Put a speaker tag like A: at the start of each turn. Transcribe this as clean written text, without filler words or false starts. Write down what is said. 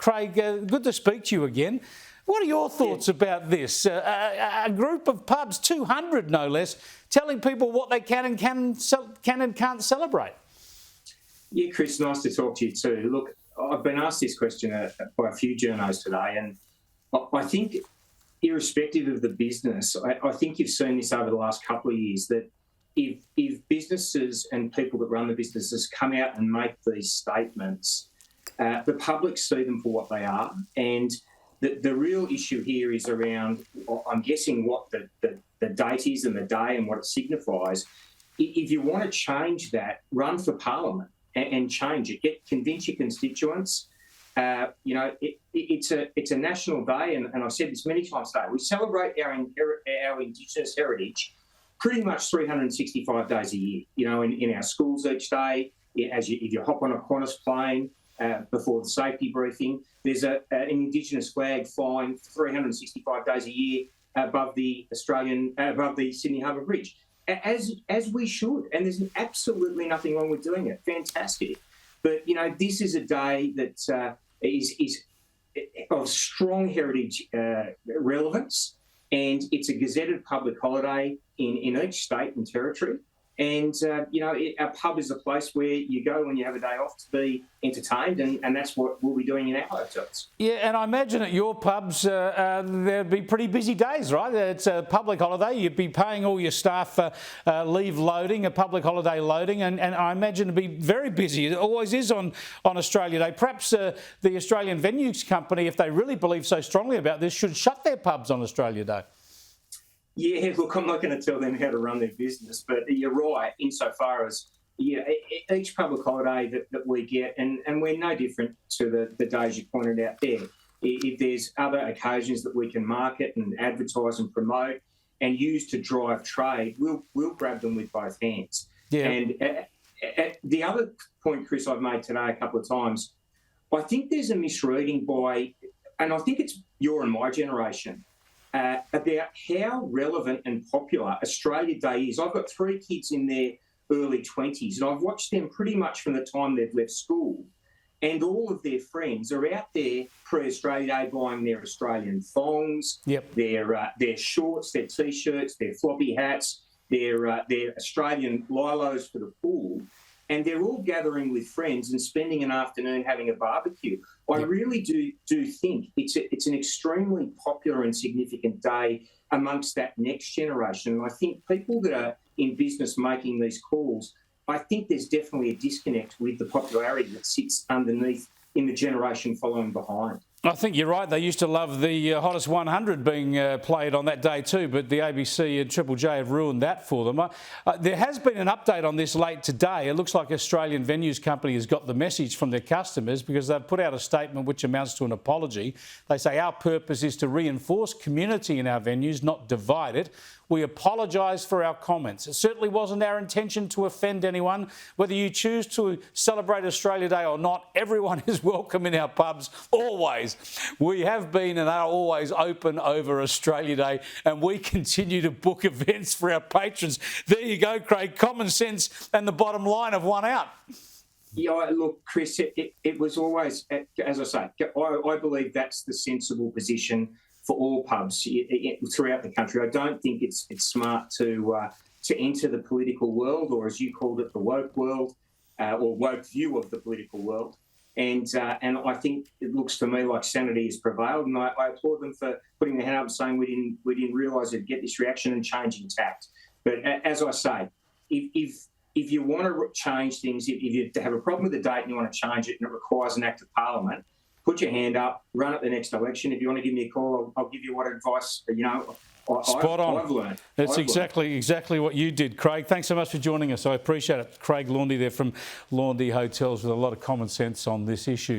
A: Craig, good to speak to you again. What are your thoughts about this? A group of pubs, 200 no less, telling people what they can and can't celebrate.
B: Yeah, Chris, nice to talk to you too. Look, I've been asked this question by a few journos today, and I think, irrespective of the business, I think you've seen this over the last couple of years, that if businesses and people that run the businesses come out and make these statements, the public see them for what they are. And the real issue here is around, I'm guessing, what the date is and the day and what it signifies. If you want to change that, run for Parliament and change it. Convince your constituents. It's a national day, and I've said this many times today. We celebrate our Indigenous heritage pretty much 365 days a year. In our schools each day, if you hop on a Qantas plane before the safety briefing, there's an Indigenous flag flying 365 days a year above the Sydney Harbour Bridge, as we should. And there's absolutely nothing wrong with doing it. Fantastic. But, this is a day that is of strong heritage relevance, and it's a gazetted public holiday in each state and territory. And, a pub is a place where you go when you have a day off to be entertained, and that's what we'll be doing in our hotels.
A: Yeah, and I imagine at your pubs there'd be pretty busy days, right? It's a public holiday. You'd be paying all your staff leave loading, a public holiday loading, and I imagine it'd be very busy. It always is on Australia Day. Perhaps the Australian Venues Company, if they really believe so strongly about this, should shut their pubs on Australia Day.
B: Yeah, look, I'm not going to tell them how to run their business, but you're right insofar as each public holiday that we get, and we're no different to the days you pointed out there. If there's other occasions that we can market and advertise and promote and use to drive trade, we'll grab them with both hands. Yeah. And the other point, Chris, I've made today a couple of times, I think there's a misreading and I think it's your and my generation, about how relevant and popular Australia Day is. I've got 3 kids in their early 20s, and I've watched them pretty much from the time they've left school, and all of their friends are out there pre-Australia Day buying their Australian thongs, their shorts, their T-shirts, their floppy hats, their Australian lilos for the pool, and they're all gathering with friends and spending an afternoon having a barbecue. I really do think it's an extremely popular and significant day amongst that next generation. And I think people that are in business making these calls, I think there's definitely a disconnect with the popularity that sits underneath in the generation following behind.
A: I think you're right. They used to love the Hottest 100 being played on that day too, but the ABC and Triple J have ruined that for them. There has been an update on this late today. It looks like Australian Venues Company has got the message from their customers, because they've put out a statement which amounts to an apology. They say, our purpose is to reinforce community in our venues, not divide it. We apologise for our comments. It certainly wasn't our intention to offend anyone. Whether you choose to celebrate Australia Day or not, everyone is welcome in our pubs, always. We have been and are always open over Australia Day, and we continue to book events for our patrons. There you go, Craig. Common sense and the bottom line have won out.
B: Yeah, look, Chris, it was always, as I say, I believe that's the sensible position for all pubs throughout the country. I don't think it's smart to enter the political world, or as you called it, the woke world, or woke view of the political world. And I think it looks to me like sanity has prevailed, and I applaud them for putting their hand up and saying we didn't realise it'd get this reaction and changing tact. But as I say, if you want to change things, if you have a problem with the date and you want to change it and it requires an act of Parliament, put your hand up, run at the next election. If you want to give me a call, I'll give you what advice,
A: Spot on.
B: I've learned.
A: That's exactly what you did, Craig. Thanks so much for joining us. I appreciate it. Craig Laundy there from Laundy Hotels with a lot of common sense on this issue.